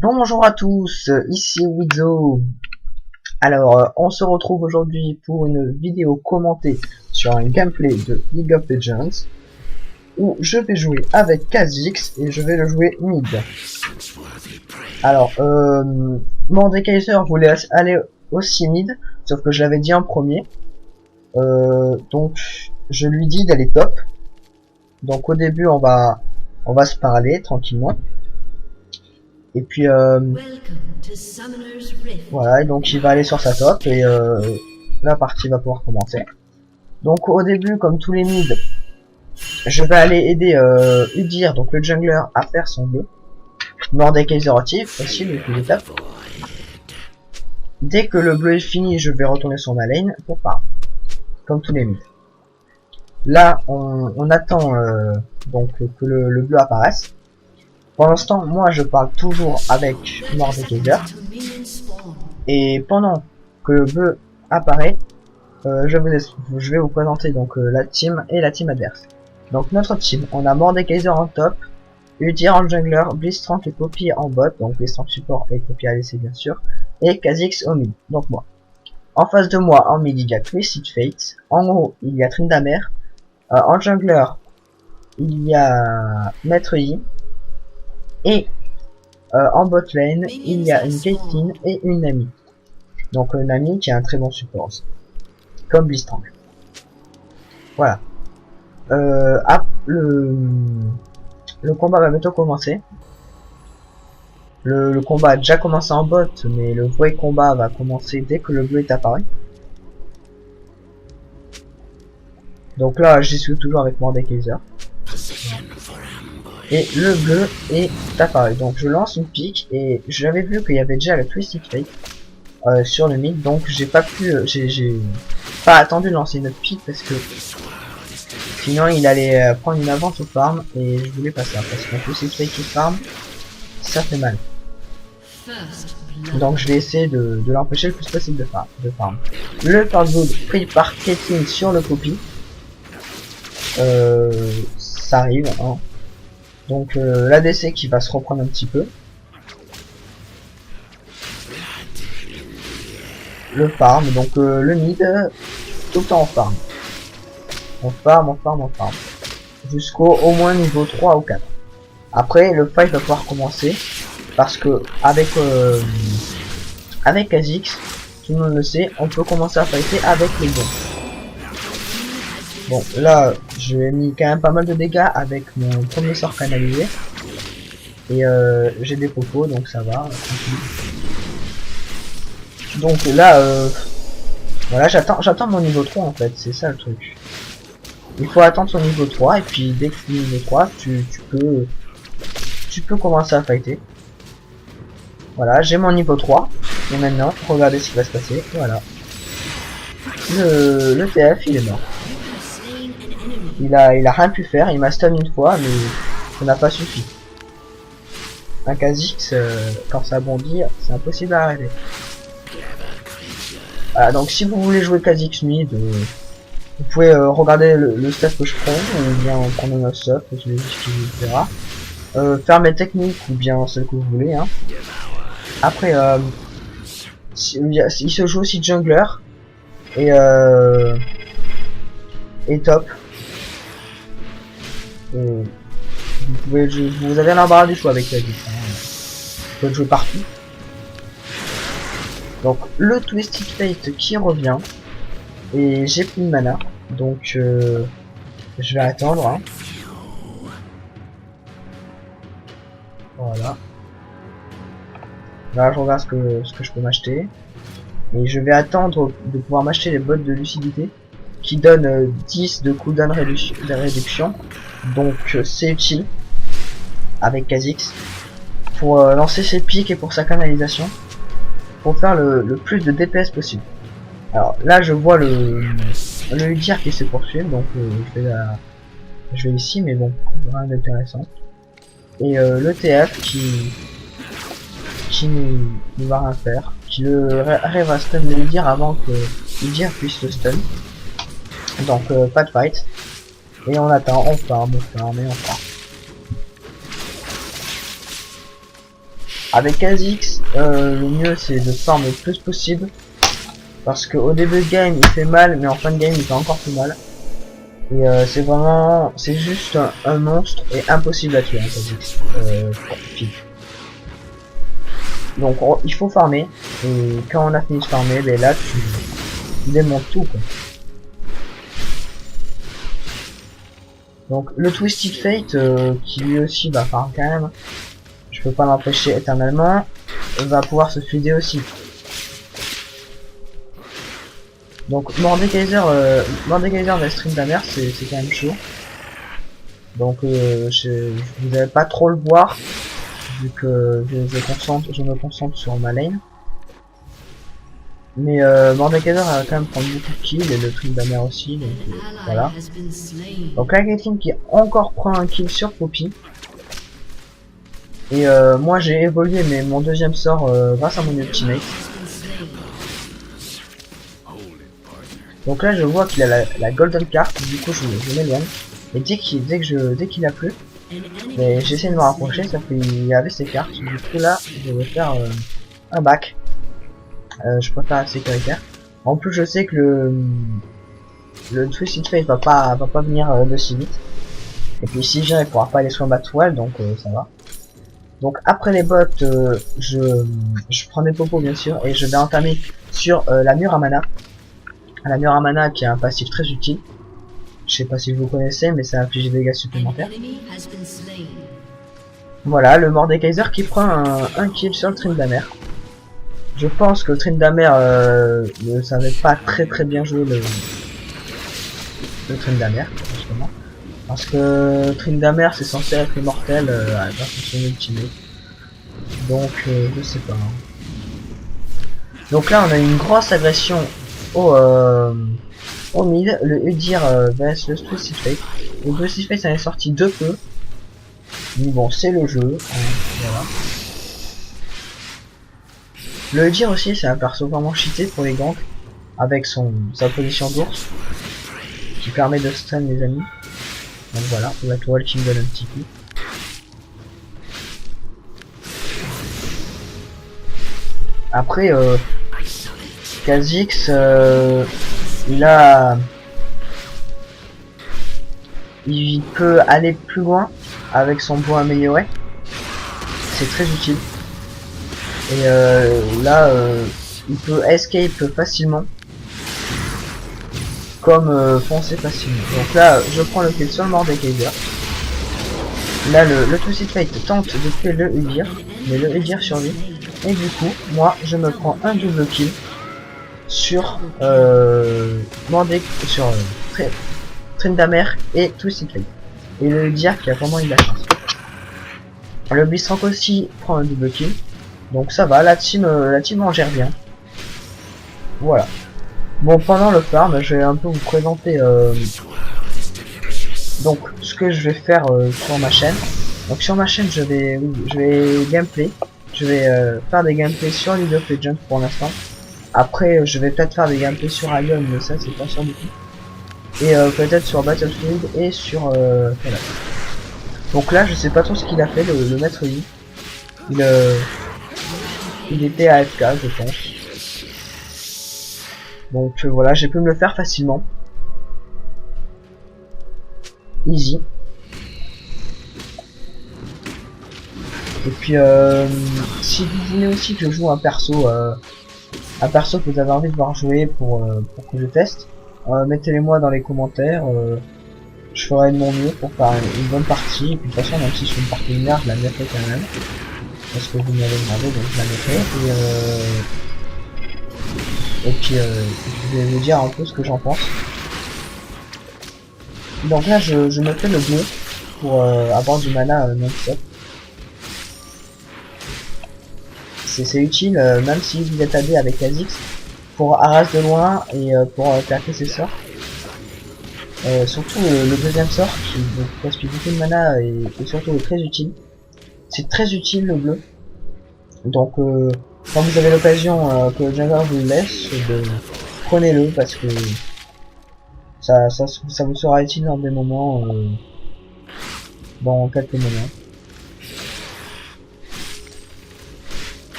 Bonjour à tous, ici Wizo. Alors, on se retrouve aujourd'hui pour une vidéo commentée sur un gameplay de League of Legends où je vais jouer avec Kha'Zix et je vais le jouer mid. Alors, Mordekaiser voulait aller aussi mid, sauf que je l'avais dit en premier. Donc, je lui dis d'aller top. Donc, au début, on va se parler tranquillement. Et puis voilà, et donc il va aller sur sa top et la partie va pouvoir commencer. Donc au début, comme tous les mids, je vais aller aider Udyr, donc le jungler, à faire son bleu. Mordekaiser aussi, le plus d'étape. Dès que le bleu est fini, je vais retourner sur ma lane pour farm, comme tous les mids. Là, on attend donc que le bleu apparaisse. Pour l'instant, moi je parle toujours avec Mordekaiser. Et pendant que le bleu apparaît, je vais vous présenter donc la team et la team adverse. Donc notre team, on a Mordekaiser en top, Udyr en jungler, Blitzcrank et Poppy en bot, donc Blitzcrank support et Poppy ADC bien sûr, et Kha'Zix au mid, donc moi. En face de moi, en mid, il y a Twisted Fate, en haut, il y a Tryndamere, en jungler, il y a Maître Yi, et en bot lane, il y a une Caitlyn et une Nami. Donc Nami qui a un très bon support aussi, comme Blitzcrank. Voilà. Le combat va bientôt commencer. Le combat a déjà commencé en bot, mais le vrai combat va commencer dès que le bleu est apparu. Donc là, j'y suis toujours avec Mordekaiser. Et le bleu est apparu. Donc je lance une pique et j'avais vu qu'il y avait déjà le Twisted Fate sur le mid, donc j'ai pas pu, j'ai pas attendu de lancer une autre pique parce que sinon il allait prendre une avance au farm et je voulais pas ça parce qu'en plus c'est fake qui farm, ça fait mal. Donc je vais essayer de l'empêcher le plus possible de farm. Le Thornwood pris par Caitlyn sur le Poppy. Ça arrive, hein. Donc l'ADC qui va se reprendre un petit peu. Le farm, donc le mid, tout le temps en farm. On farm. Jusqu'au au moins niveau 3 ou 4. Après, le fight va pouvoir commencer. Parce que, avec Kha'Zix, tout le monde le sait, on peut commencer à fighter avec les bons. Bon, là, j'ai mis quand même pas mal de dégâts avec mon premier sort canalisé. Et j'ai des popos, donc ça va. Donc là, voilà, j'attends mon niveau 3 en fait, c'est ça le truc. Il faut attendre son niveau 3 et puis dès que tu es niveau 3, tu peux commencer à fighter. Voilà, j'ai mon niveau 3. Et maintenant, regardez ce qui va se passer. Voilà. Le TF, il est mort. Il a rien pu faire, il m'a stun une fois, mais ça n'a pas suffi. Un Kha'Zix, quand ça bondit, c'est impossible à arrêter. Voilà, donc si vous voulez jouer Kha'Zix mid, vous pouvez regarder le stuff que je prends, ou bien prendre un autre stuff, je vais etc. Faire mes techniques, ou bien celles que vous voulez. Hein. Après, il se joue aussi jungler, et top. Vous avez l'embarras du choix avec Kha'Zix. Hein. Vous pouvez jouer partout. Donc le Twisted Fate qui revient et j'ai plus de mana donc je vais attendre hein. Voilà, là je regarde ce que je peux m'acheter et je vais attendre de pouvoir m'acheter les bottes de lucidité qui donnent 10 de cooldown de réduction, donc c'est utile avec Kha'Zix pour lancer ses pics et pour sa canalisation, pour faire le plus de DPS possible. Alors là je vois le Udyr qui se poursuit, donc je vais ici, mais bon, rien d'intéressant. Et le TF qui ne va rien faire, qui arrive à stun le Udyr avant que Udyr puisse le stun. Donc pas de fight. Et on attend, on farm. Avec Kha'Zix, le mieux c'est de farm le plus possible. Parce qu'au début de game il fait mal, mais en fin de game il fait encore plus mal. Et c'est juste un monstre et impossible à tuer, hein, Kha'Zix. Donc il faut farmer. Et quand on a fini de farmer, ben là tu démontes tout, quoi. Donc le Twisted Fate, qui lui aussi va farm quand même, je peux pas l'empêcher éternellement, va pouvoir se fider aussi. Donc Mordekaiser vers Tryndamere, c'est quand même chaud. Donc vous n'allez pas trop le voir, vu que je me concentre sur ma lane. Mais Mordekaiser va quand même prendre beaucoup de kills, et le Tryndamere aussi, donc voilà. Donc là, Caitlyn qui encore prend un kill sur Poppy. Et moi j'ai évolué mais mon deuxième sort grâce à mon ultimate. Donc là je vois qu'il a la golden card, du coup je m'éloigne. Et dès qu'il a plus, j'essaie de me rapprocher, sauf qu'il avait ses cartes. Du coup là je vais faire un back. Je préfère être sécuritaire. En plus je sais que le Twisted Fate va pas venir de si vite. Et puis si il pourra pas aller soin battle, donc ça va. Donc après les bots, je prends des popos bien sûr et je vais entamer sur la Muramana. La Muramana qui a un passif très utile. Je sais pas si vous connaissez, mais ça inflige des dégâts supplémentaires. Voilà, le Mordekaiser qui prend un kill sur le Tryndamere. Je pense que le Tryndamere ne savait pas très bien jouer le Tryndamere, justement. Parce que Tryndamere c'est censé être immortel grâce à son ultimate. Donc je sais pas. Donc là on a une grosse agression au mid. Le Udyr vs le Twisted Fate. Le Twisted Fate ça est sorti de peu. Mais bon c'est le jeu. Voilà. Le Udyr aussi c'est un perso vraiment cheaté pour les ganks. Avec sa position d'ours. Qui permet de stun les amis. Donc voilà, la toile qui me donne un petit coup. Après, Kha'Zix, il peut aller plus loin avec son bois amélioré. C'est très utile. Et là, il peut escape facilement. Comme foncer facilement. Donc là, je prends le kill sur le Mordekaiser. Là, le Twisted Fate tente de tuer le Udyr, mais le Udyr survit. Et du coup, moi, je me prends un double kill sur Tryndamere et Twisted Fate. Et le Udyr qui a vraiment eu de la chance. Le Blitzcrank aussi prend un double kill. Donc ça va, la team en gère bien. Voilà. Bon, pendant le farm, je vais un peu vous présenter donc ce que je vais faire sur ma chaîne. Donc sur ma chaîne, je vais gameplay. Je vais faire des gameplays sur League of Legends pour l'instant. Après, je vais peut-être faire des gameplays sur Ion, mais ça c'est pas sûr du tout. Et peut-être sur Battlefield et sur voilà. Donc là, je sais pas trop ce qu'il a fait, le maître Yi. Il était à AFK, je pense. Donc voilà, j'ai pu me le faire facilement. Easy. Et puis si vous voulez aussi que je joue un perso que vous avez envie de voir jouer pour que je teste, mettez-les moi dans les commentaires. Je ferai de mon mieux pour faire une bonne partie. Et puis de toute façon, même si je fais une partie linéaire, je la mettrai quand même. Parce que vous m'avez demandé, donc je la mettrai. Et puis je vais vous dire un peu ce que j'en pense. Donc là je me fais le bleu pour avoir du mana non-stop. C'est utile même si vous êtes AD avec Kha'Zix pour arraser de loin et pour claquer ses sorts. Surtout le deuxième sort qui vous gaspille beaucoup de mana et surtout est très utile. C'est très utile le bleu. Donc quand vous avez l'occasion que le jungler vous laisse, prenez-le parce que ça vous sera utile dans des moments, dans quelques moments.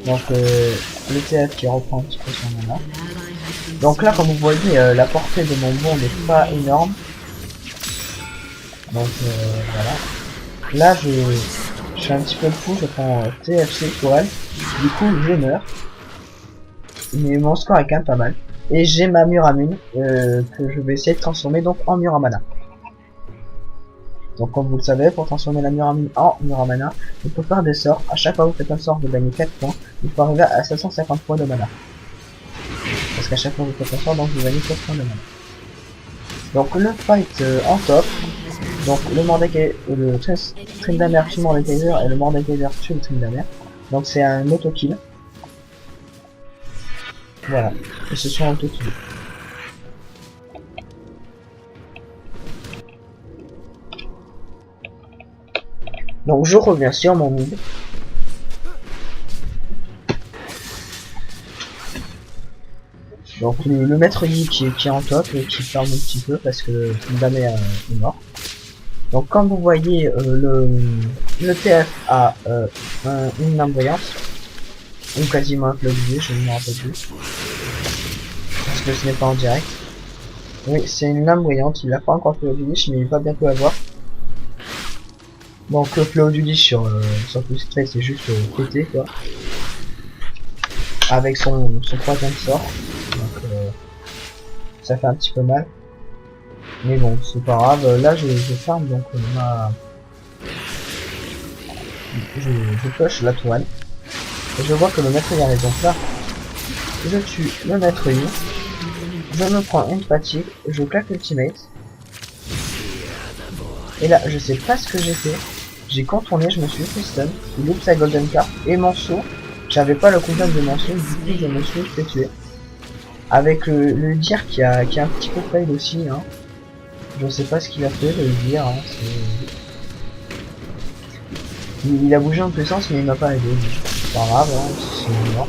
Donc le TF qui reprend un petit peu son mana. Donc là, comme vous voyez, la portée de mon bond n'est pas énorme. Donc voilà. Là, je suis un petit peu fou, je prends TFC pour elle. Du coup, je meurs. Mais mon score est quand même pas mal. Et j'ai ma Muramune que je vais essayer de transformer donc en Muramana. Donc comme vous le savez, pour transformer la Muramune en Muramana, il faut faire des sorts. À chaque fois que vous faites un sort, vous gagnez 4 points. Il faut arriver à 750 points de mana. Parce qu'à chaque fois que vous faites un sort, donc vous gagnez 4 points de mana. Donc le fight en top. Donc le Mordekaiser, le Tryndamere tue Mordekaiser et le Mordekaiser tue le Tryndamere. Donc c'est un auto-kill. Voilà, et ce sont auto-kill. Donc je reviens sur mon mid. Donc le maître Yi qui est en top et qui ferme un petit peu parce que Tryndamere est mort. Donc comme vous voyez, le TF a une lame brillante, ou quasiment un plugin, je ne me rappelle plus, parce que ce n'est pas en direct. Oui, c'est une lame brillante, il n'a pas encore fait du lich, mais il va bientôt l'avoir. Donc le flow du lich sur Twisted Fate, c'est juste pété quoi, avec son troisième sort, donc ça fait un petit peu mal. Mais bon, c'est pas grave. Là, je farm donc je push la toile. Et je vois que le maître y arrive. Donc là, je tue le maître Y. Je me prends une fatigue. Je claque l'ultimate. Et là, je sais pas ce que j'ai fait. J'ai contourné, je me suis fait stun. Il loupe sa golden card. Et mon saut, j'avais pas le cooldown de mon saut. Du coup, je me suis fait tuer. Avec le dire qui a un petit peu fail aussi. Hein. Je sais pas ce qu'il a fait, je vais le dire. Hein, il a bougé en puissance, mais il m'a pas aidé. C'est pas grave, hein, c'est mort.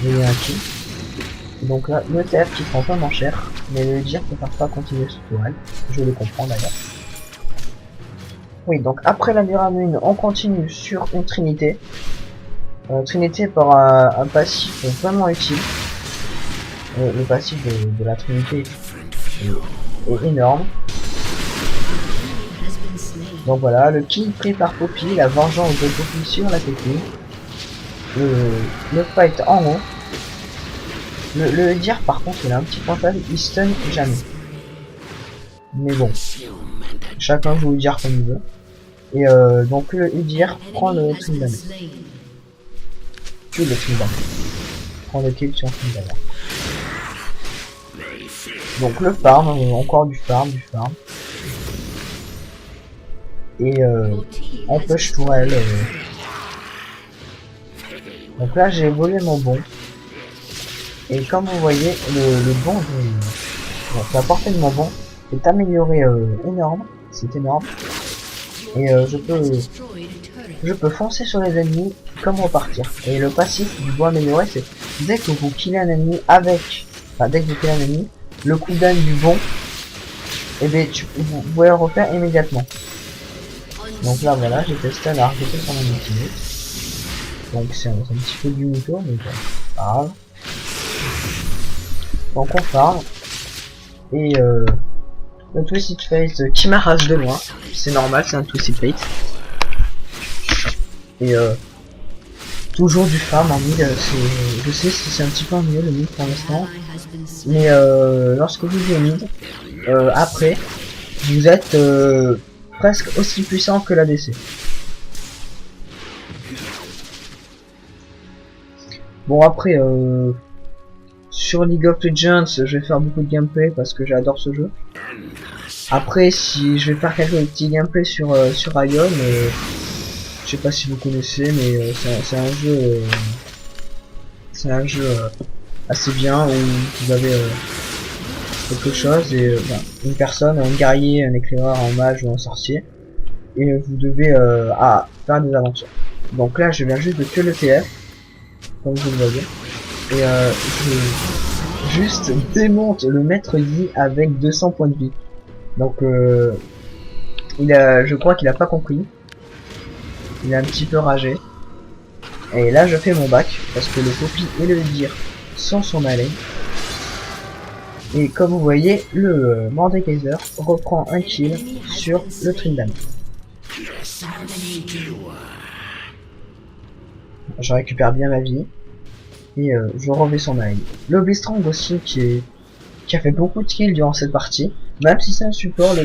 Il y a un kill. Donc là, le TF qui prend vraiment cher, mais le dire ne peut pas continuer ce tour. Je le comprends d'ailleurs. Oui, donc après la Muramune, on continue sur une Trinité. Trinité par un passif vraiment utile. Le passif de la Trinité est énorme. Donc voilà, le kill pris par Poppy, la vengeance de Poppy sur la Poppy. Le fight en haut. Le dire par contre il a un petit point faible, il stun jamais. Mais bon, chacun joue le dire comme il veut. Et donc le Udyr prend le Tryndamere. Tue le Tryndamere. Prend le kill sur Tryndamere. Donc le farm, encore du farm. Et on push tourelle. Donc là j'ai volé mon bon. Et comme vous voyez, le bon, la portée de mon bon est améliorée énorme. C'est énorme. Et je peux foncer sur les ennemis comme repartir. Et le passif du bon amélioré, c'est dès que vous killez un ennemi dès que vous killez un ennemi, le cooldown du bon, et bien vous pouvez le refaire immédiatement. Donc là voilà, j'ai testé à arrêter sur mon ultimate. Donc c'est un petit peu du mytho, mais bon, pas grave. Donc on farm. Et le Twisted Fate qui m'arrache de loin. C'est normal, c'est un Twisted Fate. Et toujours du farm en mid. Je sais si c'est un petit peu ennuyeux le mid pour l'instant. Mais lorsque vous jouez mid, après, vous êtes presque aussi puissant que l'ADC. Bon après, sur League of Legends, je vais faire beaucoup de gameplay parce que j'adore ce jeu. Après, si je vais faire quelques petits gameplay sur Ion, je sais pas si vous connaissez, mais c'est un jeu assez bien où vous avez quelque chose et une personne, un guerrier, un éclaireur, un mage ou un sorcier, et vous devez faire des aventures. Donc là, je viens juste de tuer le TF, comme vous le voyez. Et je juste démonte le maître Yi avec 200 points de vie. Donc je crois qu'il a pas compris. Il est un petit peu ragé. Et là je fais mon bac parce que le Poppy et le Udyr sont sur ma lane. Et comme vous voyez, le Mordekaiser reprend un kill sur le Tryndamere. Je récupère bien ma vie et je remets son mail. Le Blitzcrank aussi qui a fait beaucoup de kills durant cette partie, même si c'est un support,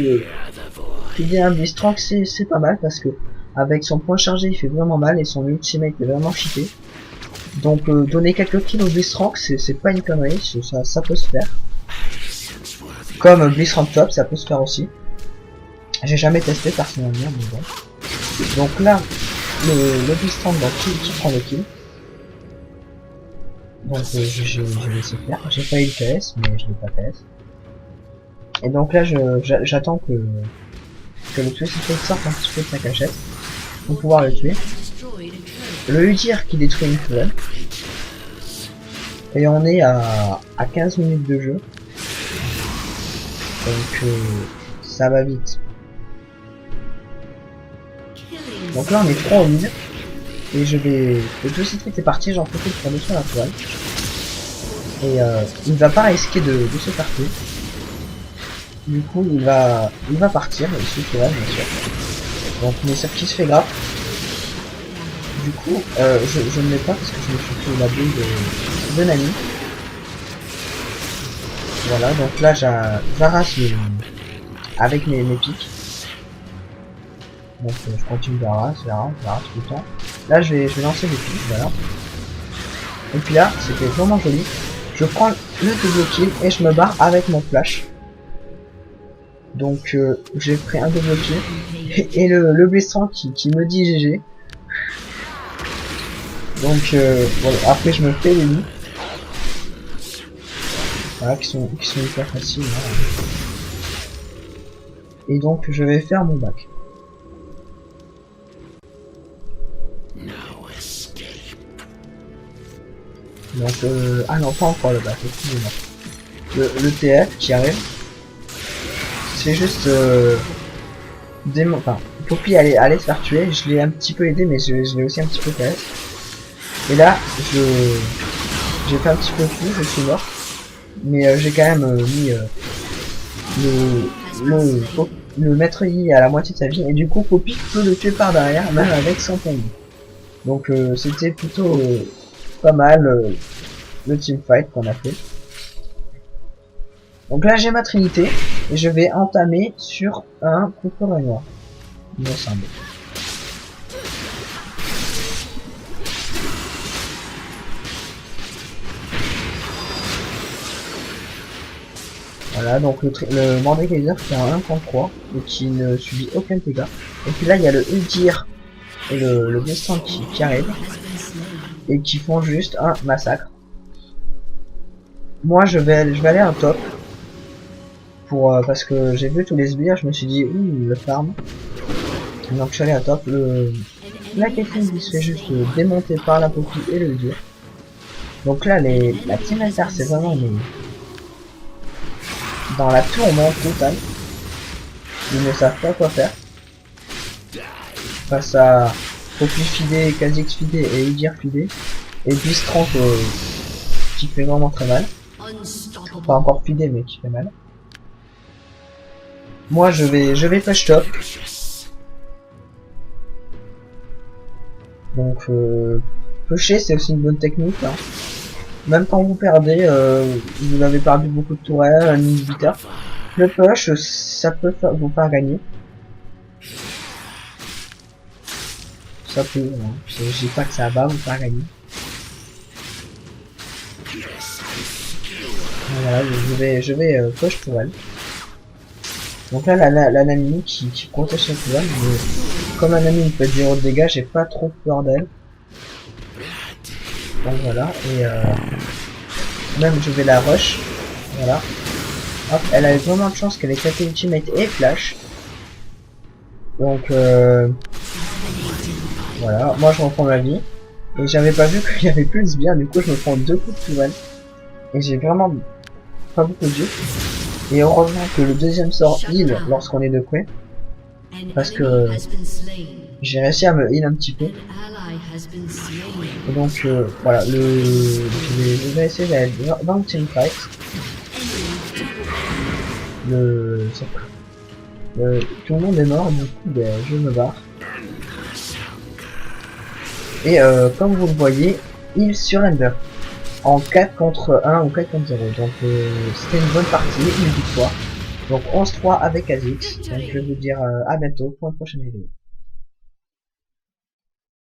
il est un Blitzcrank, c'est pas mal parce que avec son point chargé il fait vraiment mal et son ultimate est vraiment cheaté. Donc donner quelques kills au Blitzcrank c'est pas une connerie, ça peut se faire. Comme Blitzcrank top ça peut se faire aussi. J'ai jamais testé personnellement mais bon. Donc là le Blitzcrank qui prend le kill. Donc j'ai laissé faire, j'ai failli le KS mais je l'ai pas KS. Et donc là j'attends que le Twisted Fate sorte un petit peu de sa cachette pour pouvoir le tuer. Le Udyr qui détruit une tourelle. Et on est à 15 minutes de jeu. Donc ça va vite. Donc là on est 3 au mid. Et je vais... Le Twisted Fate est parti, j'en profite pour détruire la toile. Et il ne va pas risquer de se faire tuer. Du coup il va partir, il suffira bien sûr. Donc mais ce qui se fait grave. Du coup je ne l'ai pas parce que je me suis pris la bulle de Nami. Voilà, donc là j'arrache avec mes pics. Donc je continue j'arrache tout le temps. Là je vais lancer des pics, voilà. Et puis là, c'était vraiment joli. Je prends le double kill et je me barre avec mon flash. Donc j'ai pris un double kill. Et le Blitzcrank qui me dit GG. Donc voilà, après je me fais les lits. Voilà, qui sont hyper faciles. Voilà. Et donc je vais faire mon bac. Donc ah non, pas encore le bac, excusez-moi. Le TF qui arrive. C'est juste enfin, Poppy allait se faire tuer, je l'ai un petit peu aidé mais je l'ai aussi un petit peu KS. Et là j'ai fait un petit peu fou, je suis mort. Mais j'ai quand même mis le maître Yi à la moitié de sa vie et du coup Poppy peut le tuer par derrière même avec son ping. Donc c'était plutôt pas mal le teamfight qu'on a fait. Donc là j'ai ma trinité et je vais entamer sur un couteau noir, il me semble. Voilà, donc le Mordekaiser qui a un 1 contre 3 et qui ne subit aucun dégât. Et puis là il y a le Udyr et le Blitzcrank qui arrivent et qui font juste un massacre. Moi je vais aller en top pour parce que j'ai vu tous les sbires, je me suis dit le farm. Donc je suis allé à top. La Caitlyn qui se fait juste démonter par la Poppy et le Udyr. Donc là la team alter c'est vraiment dans la tourmente totale. Ils ne savent pas quoi faire. Face à Poppy fidé, Kha'Zix fidé et Udyr fidé. Et Blitzcrank qui fait vraiment très mal. Pas encore fidé mais qui fait mal. Moi je vais push top. Donc pusher c'est aussi une bonne technique. Hein. Même quand vous perdez, vous avez perdu beaucoup de tourelles, un inhibiteur. Le push, ça peut vous faire gagner. Ça peut, hein. Je dis pas que ça va vous faire gagner. Voilà, je vais push tourelle. Donc là, la Nami qui protège cette tourelle, mais comme la Nami peut être 0 de dégâts, j'ai pas trop peur d'elle. Donc voilà, et même je vais la rush, voilà. Hop, elle a vraiment de chance qu'elle ait capé ultimate et flash. Donc voilà, moi je reprends ma vie. Et j'avais pas vu qu'il y avait plus de sbires, du coup je me prends 2 coups de tourelle. Et j'ai vraiment pas beaucoup de jeu. Et heureusement que le deuxième sort heal lorsqu'on est de près. Parce que j'ai réussi à me heal un petit peu. Et donc voilà, je vais essayer d'aller dans le teamfight. Tout le monde est mort, du coup ben, je me barre. Et comme vous le voyez, il surrender en 4 contre 1 ou 4 contre 0. Donc c'était une bonne partie, une victoire. Donc 11-3 avec Azix. Donc je vais vous dire à bientôt pour une prochaine vidéo.